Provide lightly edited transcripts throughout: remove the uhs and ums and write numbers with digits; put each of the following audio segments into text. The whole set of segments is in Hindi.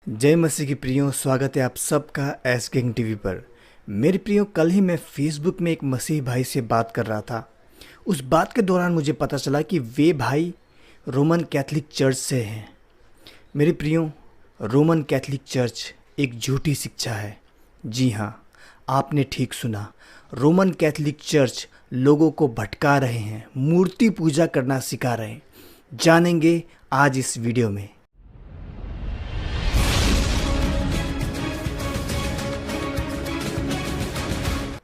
जय मसीह की प्रियो, स्वागत है आप सबका एस किंग टीवी पर। मेरे प्रियो, कल ही मैं फेसबुक में एक मसीह भाई से बात कर रहा था। उस बात के दौरान मुझे पता चला कि वे भाई रोमन कैथोलिक चर्च से हैं। मेरे प्रियो, रोमन कैथोलिक चर्च एक झूठी शिक्षा है। जी हाँ, आपने ठीक सुना। रोमन कैथोलिक चर्च लोगों को भटका रहे हैं, मूर्ति पूजा करना सिखा रहे हैं। जानेंगे आज इस वीडियो में।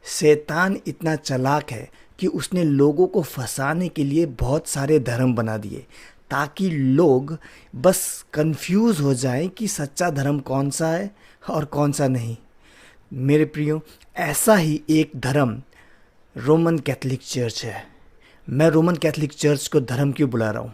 शैतान इतना चालाक है कि उसने लोगों को फंसाने के लिए बहुत सारे धर्म बना दिए ताकि लोग बस कंफ्यूज हो जाएं कि सच्चा धर्म कौन सा है और कौन सा नहीं। मेरे प्रियो, ऐसा ही एक धर्म रोमन कैथोलिक चर्च है। मैं रोमन कैथोलिक चर्च को धर्म क्यों बुला रहा हूँ?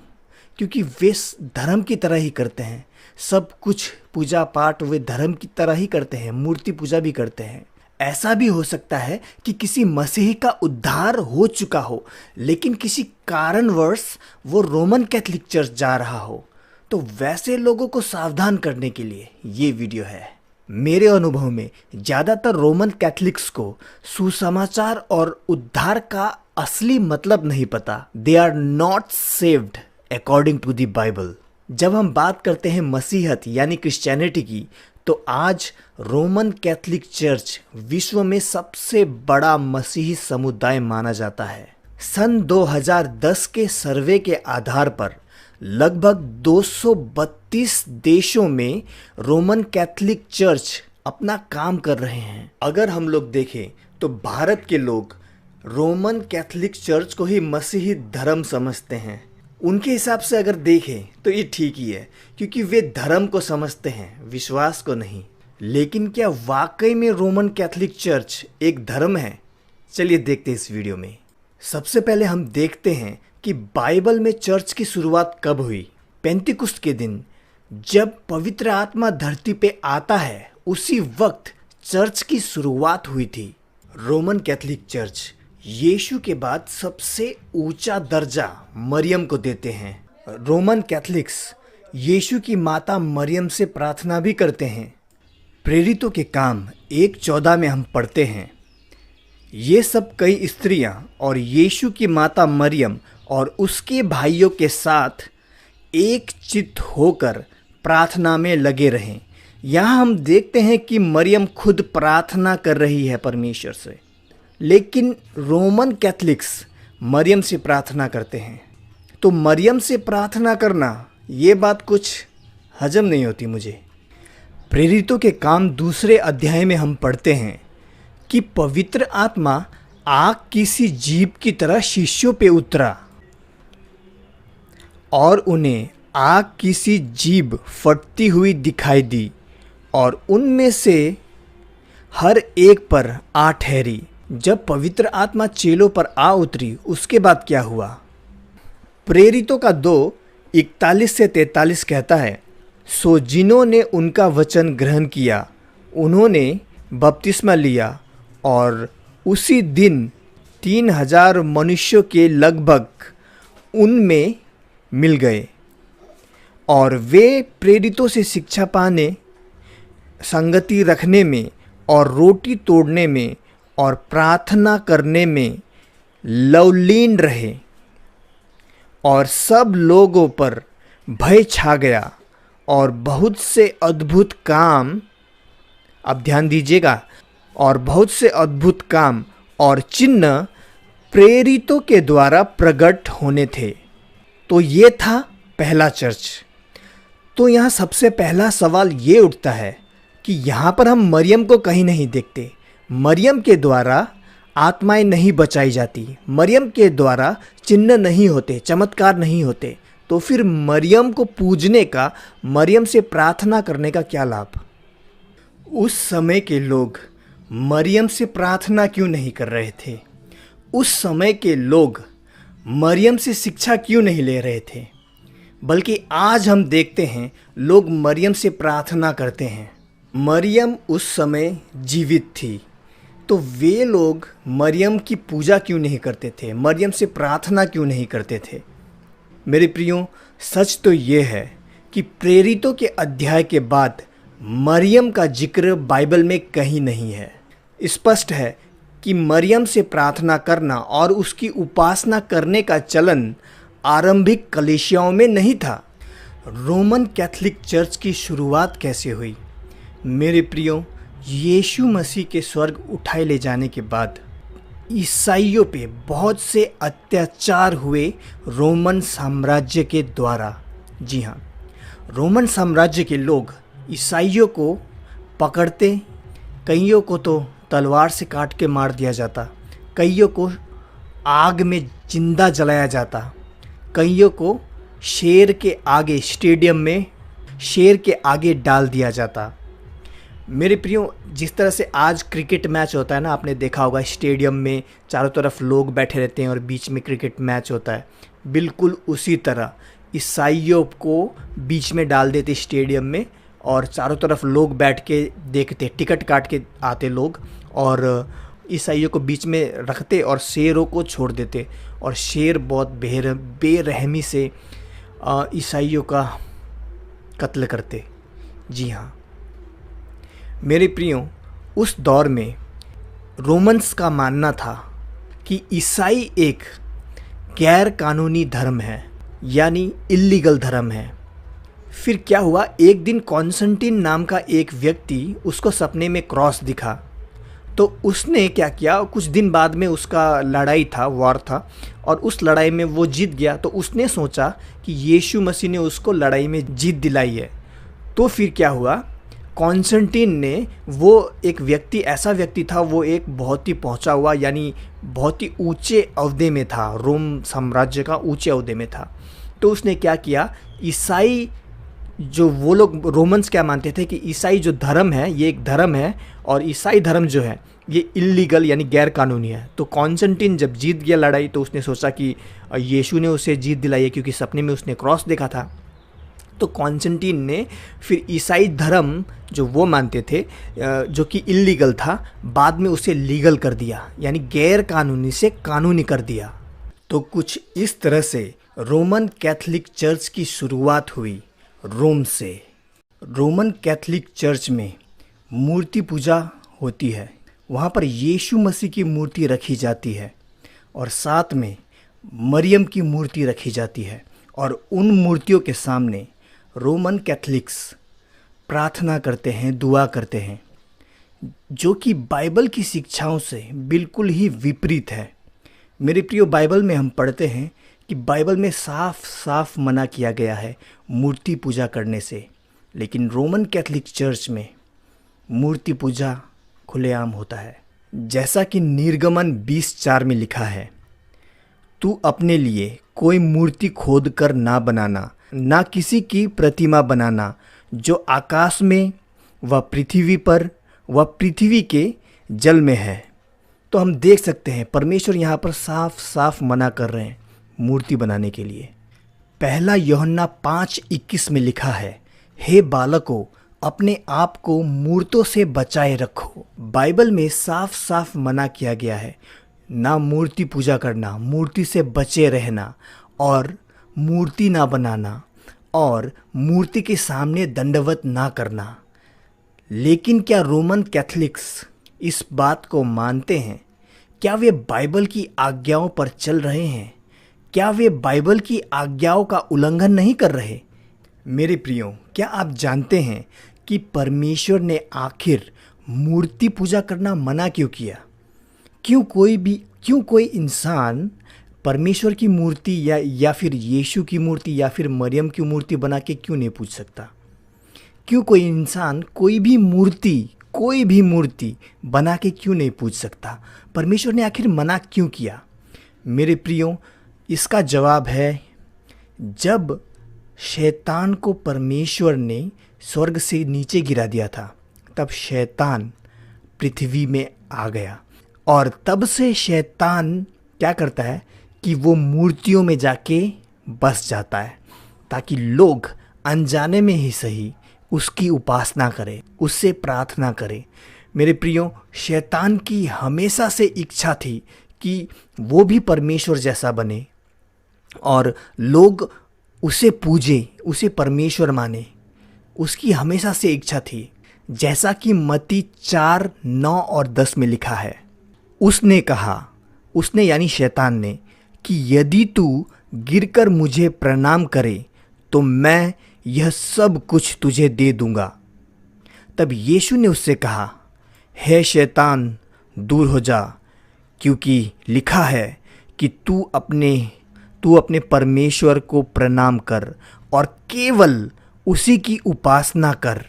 क्योंकि वे धर्म की तरह ही करते हैं। सब कुछ पूजा पाठ वे धर्म की तरह ही करते हैं, मूर्ति पूजा भी करते हैं। ऐसा भी हो सकता है कि किसी मसीही का उद्धार हो चुका हो, लेकिन किसी कारणवश वो रोमन कैथोलिक चर्च जा रहा हो। तो वैसे लोगों को सावधान करने के लिए ये वीडियो है। मेरे अनुभव में ज़्यादातर रोमन कैथोलिक्स को सुसमाचार और उद्धार का असली मतलब नहीं पता। They are not saved according to the Bible. जब हम बात करते हैं मसीहत यानी क्रिश्चियनिटी की, तो आज रोमन कैथोलिक चर्च विश्व में सबसे बड़ा मसीही समुदाय माना जाता है। सन 2010 के सर्वे के आधार पर लगभग 232 देशों में रोमन कैथोलिक चर्च अपना काम कर रहे हैं। अगर हम लोग देखें तो भारत के लोग रोमन कैथोलिक चर्च को ही मसीही धर्म समझते हैं। उनके हिसाब से अगर देखें तो ये ठीक ही है, क्योंकि वे धर्म को समझते हैं, विश्वास को नहीं। लेकिन क्या वाकई में रोमन कैथोलिक चर्च एक धर्म है? चलिए देखते हैं इस वीडियो में। सबसे पहले हम देखते हैं कि बाइबल में चर्च की शुरुआत कब हुई। पेंतिकुस्त के दिन जब पवित्र आत्मा धरती पे आता है, उसी वक्त चर्च की शुरुआत हुई थी। रोमन कैथोलिक चर्च यीशु के बाद सबसे ऊंचा दर्जा मरियम को देते हैं। रोमन कैथोलिक्स यीशु की माता मरियम से प्रार्थना भी करते हैं। प्रेरितों के काम 1:14 में हम पढ़ते हैं, ये सब कई स्त्रियां और यीशु की माता मरियम और उसके भाइयों के साथ एक चित्त होकर प्रार्थना में लगे रहें। यहाँ हम देखते हैं कि मरियम खुद प्रार्थना कर रही है परमेश्वर से, लेकिन रोमन कैथोलिक्स मरियम से प्रार्थना करते हैं। तो मरियम से प्रार्थना करना, ये बात कुछ हजम नहीं होती मुझे। प्रेरितों के काम 2 अध्याय में हम पढ़ते हैं कि पवित्र आत्मा आग की सी जीभ की तरह शिष्यों पे उतरा और उन्हें आग की सी जीभ फटती हुई दिखाई दी और उनमें से हर एक पर आ ठहरी। जब पवित्र आत्मा चेलों पर आ उतरी, उसके बाद क्या हुआ? प्रेरितों का 2:41 से 43 कहता है, सो जिन्होंने उनका वचन ग्रहण किया उन्होंने बपतिस्मा लिया और उसी दिन 3000 मनुष्यों के लगभग उनमें मिल गए और वे प्रेरितों से शिक्षा पाने, संगति रखने में और रोटी तोड़ने में और प्रार्थना करने में लवलीन रहे और सब लोगों पर भय छा गया और बहुत से अद्भुत काम, अब ध्यान दीजिएगा, और बहुत से अद्भुत काम और चिन्ह प्रेरितों के द्वारा प्रकट होने थे। तो ये था पहला चर्च। तो यहाँ सबसे पहला सवाल ये उठता है कि यहाँ पर हम मरियम को कहीं नहीं देखते। मरियम के द्वारा आत्माएं नहीं बचाई जाती, मरियम के द्वारा चिन्ह नहीं होते, चमत्कार नहीं होते। तो फिर मरियम को पूजने का, मरियम से प्रार्थना करने का क्या लाभ? उस समय के लोग मरियम से प्रार्थना क्यों नहीं कर रहे थे? उस समय के लोग मरियम से शिक्षा क्यों नहीं ले रहे थे? बल्कि आज हम देखते हैं लोग मरियम से प्रार्थना करते हैं। मरियम उस समय जीवित थी, तो वे लोग मरियम की पूजा क्यों नहीं करते थे? मरियम से प्रार्थना क्यों नहीं करते थे? मेरे प्रियो, सच तो ये है कि प्रेरितों के अध्याय के बाद मरियम का जिक्र बाइबल में कहीं नहीं है। स्पष्ट है कि मरियम से प्रार्थना करना और उसकी उपासना करने का चलन आरंभिक कलीसियाओं में नहीं था। रोमन कैथोलिक चर्च की शुरुआत कैसे हुई? मेरे प्रियो, यीशु मसीह के स्वर्ग उठाए ले जाने के बाद ईसाइयों पे बहुत से अत्याचार हुए रोमन साम्राज्य के द्वारा। जी हाँ, रोमन साम्राज्य के लोग ईसाइयों को पकड़ते, कईयों को तो तलवार से काट के मार दिया जाता, कईयों को आग में जिंदा जलाया जाता, कईयों को शेर के आगे, स्टेडियम में शेर के आगे डाल दिया जाता। मेरे प्रियो, जिस तरह से आज क्रिकेट मैच होता है ना, आपने देखा होगा स्टेडियम में चारों तरफ लोग बैठे रहते हैं और बीच में क्रिकेट मैच होता है, बिल्कुल उसी तरह ईसाइयों को बीच में डाल देते स्टेडियम में और चारों तरफ लोग बैठ के देखते, टिकट काट के आते लोग, और ईसाइयों को बीच में रखते और शेरों को छोड़ देते, और शेर बहुत बेरहमी से ईसाइयों का कत्ल करते। जी हाँ मेरे प्रियो, उस दौर में रोमन्स का मानना था कि ईसाई एक गैर कानूनी धर्म है, यानी इल्लीगल धर्म है। फिर क्या हुआ, एक दिन कॉन्स्टेंटिन नाम का एक व्यक्ति, उसको सपने में क्रॉस दिखा, तो उसने क्या किया, कुछ दिन बाद में उसका लड़ाई था, वॉर था, और उस लड़ाई में वो जीत गया। तो उसने सोचा कि यीशु मसीह ने उसको लड़ाई में जीत दिलाई है। तो फिर क्या हुआ, कॉन्स्टेंटिन ने, वो एक व्यक्ति, ऐसा व्यक्ति था, वो एक बहुत ही पहुंचा हुआ, यानी बहुत ही ऊंचे ओहदे में था, रोम साम्राज्य का ऊंचे ओहदे में था। तो उसने क्या किया, ईसाई जो, वो लोग रोमन्स क्या मानते थे कि ईसाई जो धर्म है ये एक धर्म है, और ईसाई धर्म जो है ये इल्लीगल यानी गैर कानूनी है। तो कॉन्स्टेंटिन जब जीत गया लड़ाई, तो उसने सोचा कि यीशु ने उसे जीत दिलाई है, क्योंकि सपने में उसने क्रॉस देखा था। तो कॉन्स्टेंटिन ने फिर ईसाई धर्म जो वो मानते थे, जो कि इल्लीगल था, बाद में उसे लीगल कर दिया, यानी गैर कानूनी से कानूनी कर दिया। तो कुछ इस तरह से रोमन कैथोलिक चर्च की शुरुआत हुई रोम से। रोमन कैथोलिक चर्च में मूर्ति पूजा होती है, वहाँ पर यीशु मसीह की मूर्ति रखी जाती है, और साथ में मरियम की मूर्ति रखी जाती है, और उन मूर्तियों के सामने रोमन कैथोलिक्स प्रार्थना करते हैं, दुआ करते हैं, जो कि बाइबल की शिक्षाओं से बिल्कुल ही विपरीत है। मेरे प्रियो, बाइबल में हम पढ़ते हैं कि बाइबल में साफ साफ मना किया गया है मूर्ति पूजा करने से, लेकिन रोमन कैथोलिक चर्च में मूर्ति पूजा खुलेआम होता है। जैसा कि निर्गमन 20:4 में लिखा है, तू अपने लिए कोई मूर्ति खोद कर ना बनाना, ना किसी की प्रतिमा बनाना, जो आकाश में व पृथ्वी पर व पृथ्वी के जल में है। तो हम देख सकते हैं परमेश्वर यहाँ पर साफ साफ मना कर रहे हैं मूर्ति बनाने के लिए। पहला यूहन्ना 5:21 में लिखा है, हे बालकों, अपने आप को मूर्तों से बचाए रखो। बाइबल में साफ साफ मना किया गया है ना मूर्ति पूजा करना, मूर्ति से बचे रहना, और मूर्ति ना बनाना, और मूर्ति के सामने दंडवत ना करना। लेकिन क्या रोमन कैथोलिक्स इस बात को मानते हैं? क्या वे बाइबल की आज्ञाओं पर चल रहे हैं? क्या वे बाइबल की आज्ञाओं का उल्लंघन नहीं कर रहे? मेरे प्रियो, क्या आप जानते हैं कि परमेश्वर ने आखिर मूर्ति पूजा करना मना क्यों किया? क्यों कोई इंसान परमेश्वर की मूर्ति या फिर यीशु की मूर्ति या फिर मरियम की मूर्ति बना के क्यों नहीं पूज सकता? क्यों कोई इंसान कोई भी मूर्ति बना के क्यों नहीं पूज सकता? परमेश्वर ने आखिर मना क्यों किया? मेरे प्रियो, इसका जवाब है, जब शैतान को परमेश्वर ने स्वर्ग से नीचे गिरा दिया था, तब शैतान पृथ्वी में आ गया, और तब से शैतान क्या करता है कि वो मूर्तियों में जाके बस जाता है, ताकि लोग अनजाने में ही सही उसकी उपासना करें, उससे प्रार्थना करें। मेरे प्रियो, शैतान की हमेशा से इच्छा थी कि वो भी परमेश्वर जैसा बने और लोग उसे पूजे, उसे परमेश्वर माने, उसकी हमेशा से इच्छा थी, जैसा कि मत्ती 4, 9 और 10 में लिखा है। उसने कहा, उसने यानी शैतान ने, कि यदि तू गिरकर मुझे प्रणाम करे तो मैं यह सब कुछ तुझे दे दूंगा। तब यीशु ने उससे कहा, हे शैतान, दूर हो जा, क्योंकि लिखा है कि तू अपने परमेश्वर को प्रणाम कर और केवल उसी की उपासना कर।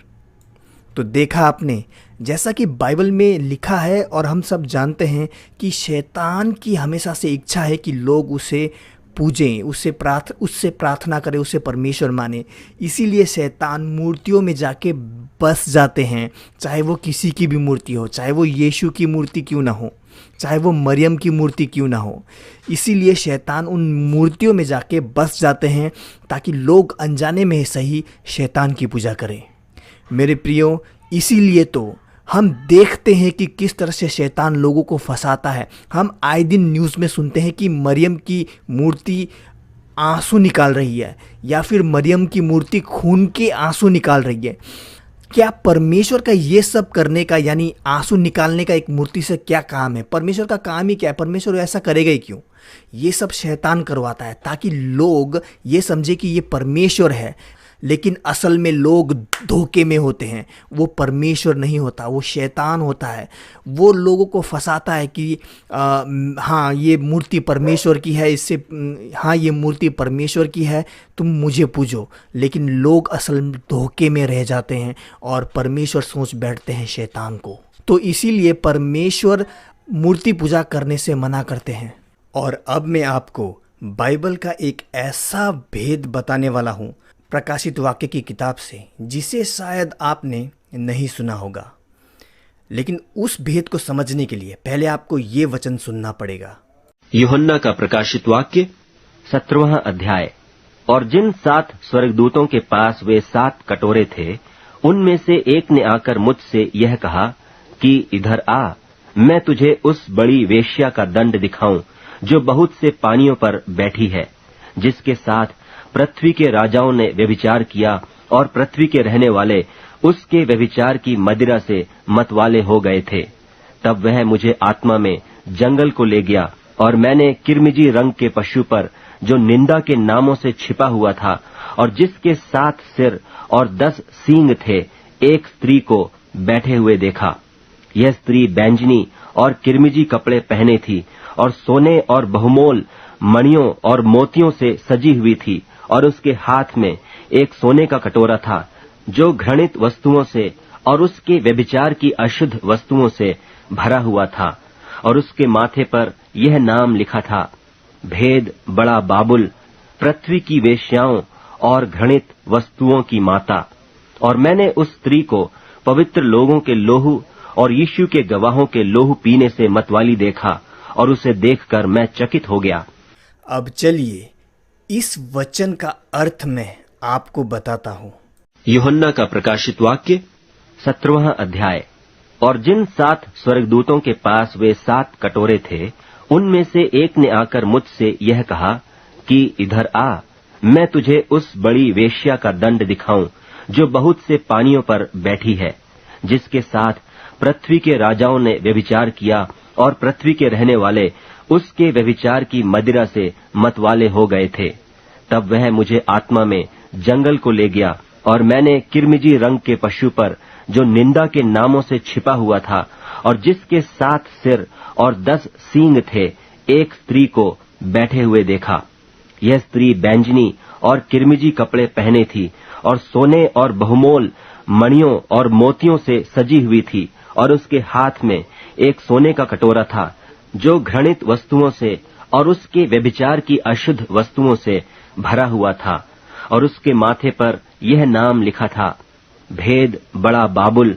तो देखा आपने, जैसा कि बाइबल में लिखा है और हम सब जानते हैं कि शैतान की हमेशा से इच्छा है कि लोग उसे पूजें, उससे प्रार्थना करें, उसे परमेश्वर माने। इसीलिए शैतान मूर्तियों में जाके बस जाते हैं, चाहे वो किसी की भी मूर्ति हो, चाहे वो यीशु की मूर्ति क्यों ना हो, चाहे वो मरियम की मूर्ति क्यों ना हो। इसीलिए शैतान उन मूर्तियों में जाके बस जाते हैं ताकि लोग अनजाने में सही शैतान की पूजा करें। मेरे प्रियो, इसीलिए तो हम देखते हैं कि किस तरह से शैतान लोगों को फंसाता है। हम आए दिन न्यूज़ में सुनते हैं कि मरियम की मूर्ति आंसू निकाल रही है, या फिर मरियम की मूर्ति खून के आंसू निकाल रही है। क्या परमेश्वर का ये सब करने का, यानी आंसू निकालने का, एक मूर्ति से क्या काम है? परमेश्वर का काम ही क्या है? परमेश्वर ऐसा करेगा ही क्यों? ये सब शैतान करवाता है ताकि लोग ये समझे कि ये परमेश्वर है, लेकिन असल में लोग धोखे में होते हैं। वो परमेश्वर नहीं होता, वो शैतान होता है। वो लोगों को फंसाता है कि हाँ ये मूर्ति परमेश्वर की है, हाँ ये मूर्ति परमेश्वर की है, तुम मुझे पूजो। लेकिन लोग असल में धोखे में रह जाते हैं और परमेश्वर सोच बैठते हैं शैतान को। तो इसीलिए परमेश्वर मूर्ति पूजा करने से मना करते हैं। और अब मैं आपको बाइबल का एक ऐसा भेद बताने वाला हूँ प्रकाशित वाक्य की किताब से, जिसे शायद आपने नहीं सुना होगा। लेकिन उस भेद को समझने के लिए पहले आपको ये वचन सुनना पड़ेगा। यूहन्ना का प्रकाशित वाक्य 17वां अध्याय। और जिन 7 स्वर्गदूतों के पास वे 7 कटोरे थे, उनमें से एक ने आकर मुझसे यह कहा कि इधर आ, मैं तुझे उस बड़ी वेश्या का दंड दिखाऊं जो बहुत से पानियों पर बैठी है, जिसके साथ पृथ्वी के राजाओं ने व्यभिचार किया और पृथ्वी के रहने वाले उसके व्यभिचार की मदिरा से मतवाले हो गए थे। तब वह मुझे आत्मा में जंगल को ले गया, और मैंने किरमिजी रंग के पशु पर, जो निंदा के नामों से छिपा हुआ था और जिसके 7 सिर और 10 सींग थे, एक स्त्री को बैठे हुए देखा। यह स्त्री बैंजनी और किरमिजी कपड़े पहने थी और सोने और बहुमोल मणियों और मोतियों से सजी हुई थी, और उसके हाथ में एक सोने का कटोरा था जो घृणित वस्तुओं से और उसके व्यभिचार की अशुद्ध वस्तुओं से भरा हुआ था, और उसके माथे पर यह नाम लिखा था, भेद बड़ा बाबुल, पृथ्वी की वेश्याओं और घृणित वस्तुओं की माता। और मैंने उस स्त्री को पवित्र लोगों के लोहू और यीशु के गवाहों के लोहू पीने से मतवाली देखा, और उसे देखकर मैं चकित हो गया। अब चलिए इस वचन का अर्थ मैं आपको बताता हूँ। यूहन्ना का प्रकाशित वाक्य 17वां अध्याय। और जिन 7 स्वर्गदूतों के पास वे 7 कटोरे थे, उनमें से एक ने आकर मुझसे यह कहा कि इधर आ, मैं तुझे उस बड़ी वेश्या का दंड दिखाऊं जो बहुत से पानियों पर बैठी है, जिसके साथ पृथ्वी के राजाओं ने व्यभिचार किया और पृथ्वी के रहने वाले उसके व्यभिचार की मदिरा से मतवाले हो गए थे। तब वह मुझे आत्मा में जंगल को ले गया, और मैंने किरमिजी रंग के पशु पर, जो निंदा के नामों से छिपा हुआ था और जिसके 7 सिर और 10 सींग थे, एक स्त्री को बैठे हुए देखा। यह स्त्री बैंजनी और किरमिजी कपड़े पहने थी और सोने और बहुमोल मणियों और मोतियों से सजी हुई थी, और उसके हाथ में एक सोने का कटोरा था जो घृणित वस्तुओं से और उसके व्यभिचार की अशुद्ध वस्तुओं से भरा हुआ था, और उसके माथे पर यह नाम लिखा था, भेद बड़ा बाबुल,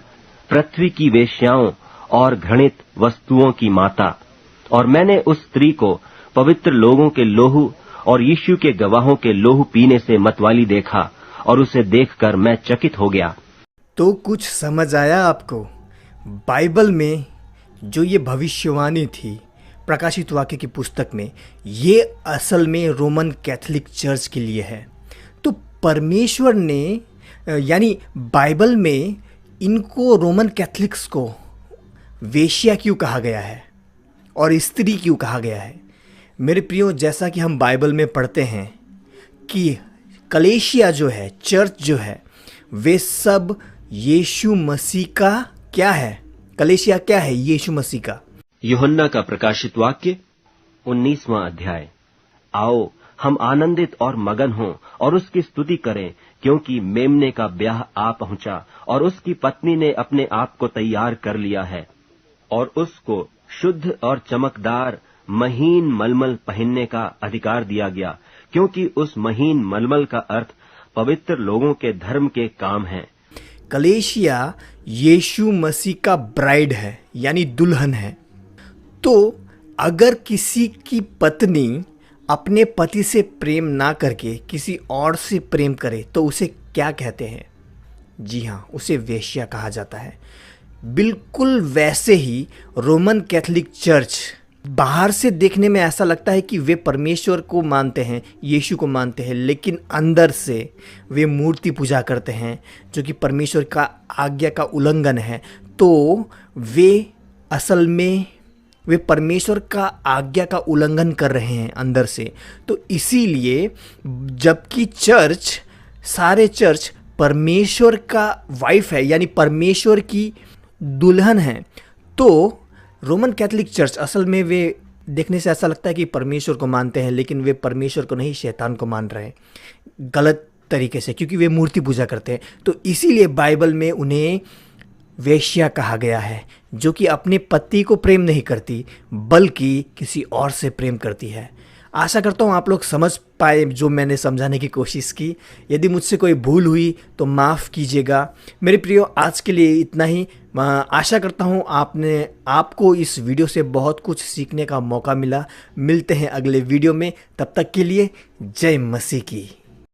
पृथ्वी की वेश्याओं और घृणित वस्तुओं की माता। और मैंने उस स्त्री को पवित्र लोगों के लोहू और यीशु के गवाहों के लोहू पीने से मतवाली देखा, और उसे देखकर मैं चकित हो गया। तो कुछ समझ आया आपको? बाइबल में जो ये भविष्यवाणी थी प्रकाशित वाक्य की पुस्तक में, ये असल में रोमन कैथोलिक चर्च के लिए है। तो परमेश्वर ने यानी बाइबल में इनको, रोमन कैथलिक्स को वेश्या क्यों कहा गया है और स्त्री क्यों कहा गया है? मेरे प्रियो, जैसा कि हम बाइबल में पढ़ते हैं कि कलीसिया जो है, चर्च जो है, वे सब यीशु मसीह का क्या है? कलीसिया क्या है? यीशु मसीह का। यूहन्ना का प्रकाशित वाक्य 19वां अध्याय। आओ हम आनंदित और मगन हों और उसकी स्तुति करें, क्योंकि मेमने का ब्याह आ पहुंचा और उसकी पत्नी ने अपने आप को तैयार कर लिया है, और उसको शुद्ध और चमकदार महीन मलमल पहनने का अधिकार दिया गया, क्योंकि उस महीन मलमल का अर्थ पवित्र लोगों के धर्म के काम है। कलीसिया यीशु मसीह का ब्राइड है, यानी दुल्हन है। तो अगर किसी की पत्नी अपने पति से प्रेम ना करके किसी और से प्रेम करे तो उसे क्या कहते हैं? जी हाँ, उसे वेश्या कहा जाता है। बिल्कुल वैसे ही रोमन कैथोलिक चर्च, बाहर से देखने में ऐसा लगता है कि वे परमेश्वर को मानते हैं, यीशु को मानते हैं, लेकिन अंदर से वे मूर्ति पूजा करते हैं, जो कि परमेश्वर का आज्ञा का उल्लंघन है। तो वे असल में वे परमेश्वर का आज्ञा का उल्लंघन कर रहे हैं अंदर से। तो इसीलिए जबकि चर्च, सारे चर्च परमेश्वर का वाइफ है, यानी परमेश्वर की दुल्हन है, तो रोमन कैथोलिक चर्च असल में वे देखने से ऐसा लगता है कि परमेश्वर को मानते हैं, लेकिन वे परमेश्वर को नहीं, शैतान को मान रहे हैं गलत तरीके से, क्योंकि वे मूर्ति पूजा करते हैं। तो इसीलिए बाइबल में उन्हें वेश्या कहा गया है, जो कि अपने पति को प्रेम नहीं करती बल्कि किसी और से प्रेम करती है। आशा करता हूँ आप लोग समझ पाए जो मैंने समझाने की कोशिश की। यदि मुझसे कोई भूल हुई तो माफ़ कीजिएगा। मेरे प्रियो, आज के लिए इतना ही। आशा करता हूँ आपको इस वीडियो से बहुत कुछ सीखने का मौका मिला। मिलते हैं अगले वीडियो में, तब तक के लिए जय मसीह की।